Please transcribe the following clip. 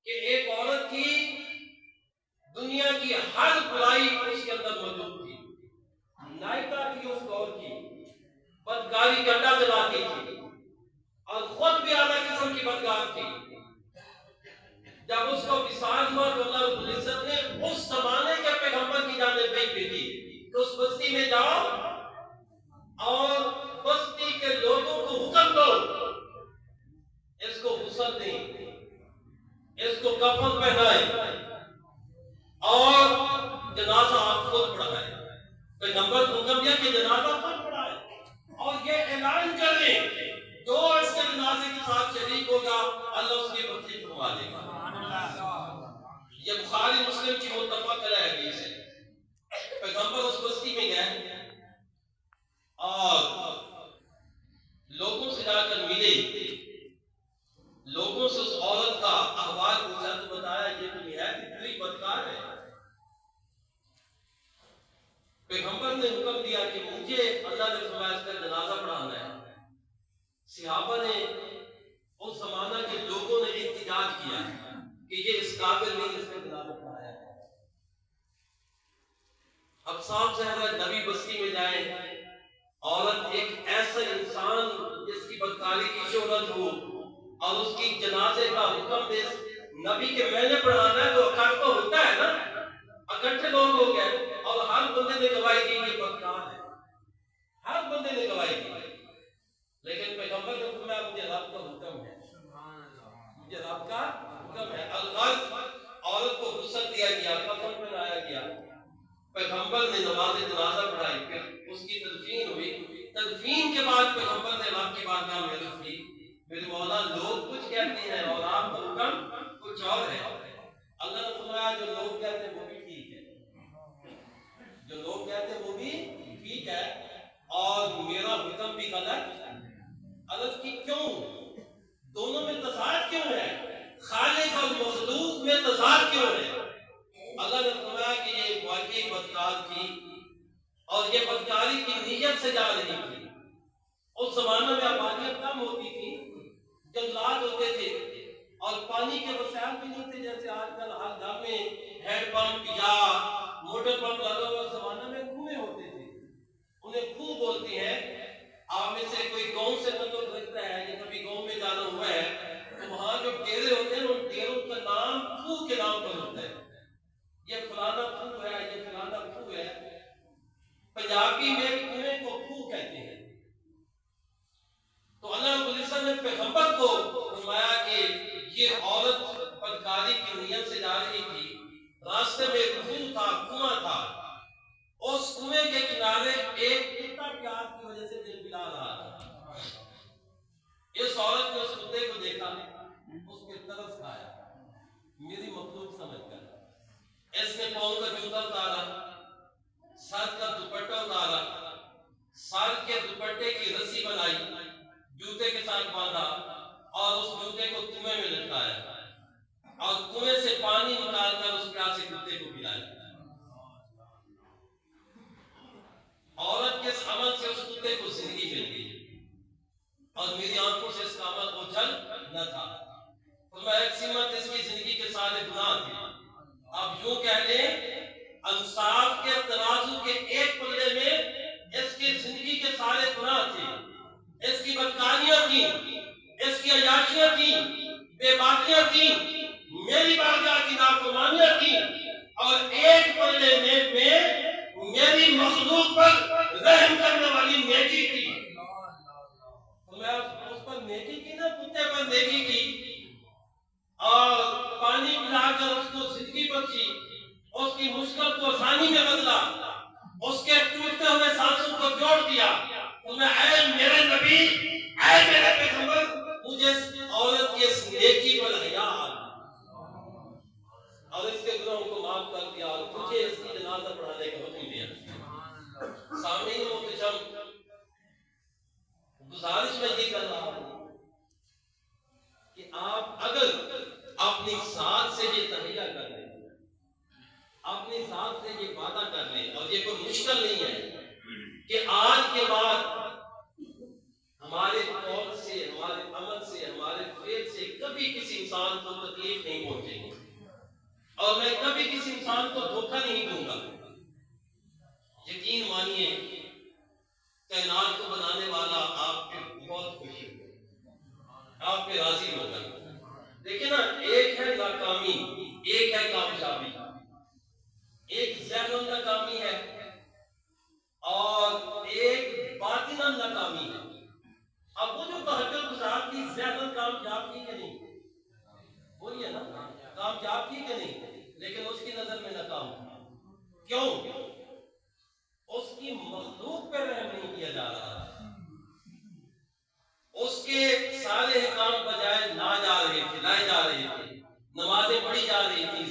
کہ ایک عورت کی دنیا کی ہر برائی اس کے اندر موجود تھی. نائکا تھی اس دور کی، بدکاری کا اڈا چلاتی تھی اور خود بھی اعلیٰ قسم کی بدکار تھی. جب اس کو وصال ہوا تو اللہ رب العزت نے اس زمانے کے پیغمبر کی جانب بھیجی کہ اس بستی میں جاؤ اور بستی کے لوگوں کو حکم دو، اس کو غسل دیں، اس کو کفن پہنائیں اور جنازہ آپ خود پڑھائیں. پیغمبر کو حکم دیا کہ جنازہ خود پڑھائیں اور یہ اعلان کریں جو اس کے جنازے کے ساتھ شریک ہوگا اللہ اس کی بخشش فرما دے گا. یہ بخاری مسلم کی متفق علیہ حدیث ہے. پیغمبر اس بستی میں گئے اور لوگوں سے جا کر ملے، لوگوں سے اس عورت کا احوال پوچھا تو بتایا یہ تو نہایت بری بدکار ہے. پیغمبر نے حکم دیا کہ مجھے اللہ نے فرمایا اس کا جنازہ پڑھانا ہے. صحابہ نے اس زمانہ کے لوگوں نے احتجاج کیا کہ یہ اس قابل نہیں جس کا جنازہ پڑھایا ہے. اب صاحب زہرا نبی بستی میں جائیں، عورت ایک ایسا انسان جس کی بدکاری کی شہرت ہو اور اس کی جنازے کا حکم دے نبی کے میں نے پڑھانا ہے تو اکٹھا تو ہوتا ہے نا، اکٹھے لوگ ہو گئے اور ہر بندے نے گواہی دی کہ بدکار ہے، ہر بندے نے گواہی دی. لیکن پیغمبر نے فرمایا مجھے رب کا حکم ہے، مجھے رب کا حکم ہے. الغرض عورت کو غسل دیا گیا، کفن پہنایا گیا، پیغمبر نے نماز جنازہ پڑھائی، پھر اس کی تدفین ہوئی. تدفین کے بعد پیغمبر نے رب کی بارگاہ میں عرض کی میرے مولا لوگ کچھ کہتے ہیں اور آپ کا حکم کچھ اور ہے. اللہ نے فرمایا جو لوگ کہتے ہیں وہ بھی ٹھیک ہے، جو لوگ کہتے ہیں وہ بھی ٹھیک ہے اور میرا حکم بھی غلط. عرض کی کیوں؟ دونوں میں تضاد کیوں ہے؟ خالق اور مخلوق میں تضاد کیوں ہے؟ اللہ نے فرمایا کہ یہ واقعی بدکار تھی اور یہ بدکاری کی نیت سے جا رہی تھی. اس زمانے میں آبادیاں کم ہوتی تھی، جنگلات ہوتے تھے اور پانی کے وسائل بھی نہیں تھے جیسے آج کل ہر گھر میں ہینڈ پمپ یا موٹر پمپ لگا ہوا. زمانے میں کنویں ہوتے تھے، انہیں کنو بولتے ہیں. آپ میں سے کوئی گاؤں سے تعلق رکھتا ہے یا کبھی گاؤں میں جانا ہوا ہے تو وہاں جو ڈیرے ہوتے ہیں ان ڈیروں کا نام کنو کے نام پر ہوتا ہے. یہ فلانا کنو ہے، یہ فلانا کنو ہے. پنجابی میں کنویں کو کنو کہتے ہیں. تو اللہ رب العزت نے پیغمبر کو فرمایا کہ یہ عورت بدکاری کی نیت سے جا رہی تھی، راستے میں کنو تھا، کنواں تھا، اس کنویں کے کنارے ایک کتا پیاس کی وجہ سے دل پلا رہا تھا. اس عورت نے اس کتے کو دیکھا، اس پہ ترس کھایا، میری مخلوق سمجھ کر اس نے پاؤں کا جوتا اتارا، سر کا دوپٹہ اتارا، سر کے دوپٹے کی رسی بنائی، جوتے کے ساتھ باندھا اور اس جوتے کو کنویں میں لٹکایا اور کنویں سے پانی نکال کر اس پیاسے کتے کو پلایا. عورت کے اس عمل سے اس کتے کو زندگی مل گئی اور میری آنکھوں سے اس کا عمل اوجھل نہ تھا. فرمایا ایک سمت اس کی زندگی کے سارے گناہ تھے. اب یوں کہہ لیں انصاف کے ترازو کے ایک پلڑے میں اس کی زندگی کے سارے گناہ تھے، اس کی بدکاریاں تھیں، اس کی عیاشیاں تھیں، بے باکیاں تھیں، میری بارگاہ کی نافرمانیاں تھیں اور ایک پلڑے میں میری مخلوق پر رحم کرنے والی نیکی تھی. میں اس پر نیکی کی نا، کتے پر نیکی کی اور پانی پلا کر اس کو زندگی بخشی، اس کی مشکل کو آسانی میں بدلا، اس کے ٹوٹتے ہوئے سانسوں کو جوڑ دیا. تو میں اے میرے نبی، اے میرے پیغمبر، مجھے اس عورت کی اس نیکی پر حیا آ اور اس کے گناہوں کو معاف کر دیا اور تجھے اس کی جنازہ پڑھانے کا حکم دیا. سامعین محترم، گزارش میں یہ کر رہا ہوں کہ آپ اگر اپنی ذات سے یہ تہیہ کر لیں، اپنی ذات سے یہ وعدہ کر لیں، اور یہ کوئی مشکل نہیں ہے کہ آج کے بعد ہمارے قول سے، ہمارے عمل سے، ہمارے فعل سے کبھی کسی انسان کو تکلیف تکلیف نہیں پہنچے گی، اور میں کبھی کسی انسان کو دھوکہ نہیں دوں گا۔ یقین مانیے کائنات کو بنانے والا آپ پہ بہت خوشی ہوگا، آپ پہ راضی ہوگا۔ دیکھیں نا، ایک ہے ناکامی، ایک ہے کامیابی، ایک ذہن ناکامی ہے اور ایک باطن ناکامی ہے۔ اب وہ جو تہجد گزار تھی، ذہن کامیاب تھی کہ نہیں؟ بولیے نا، کامیاب تھی کہ نہیں؟ لیکن اس کی نظر میں ناکام تھی۔ کیوں؟ اس کی مخلوق پہ رحم نہیں کیا جا رہا، اس کے سارے احکام بجائے لائے جا رہے تھے، نمازیں پڑھی جا رہی تھی،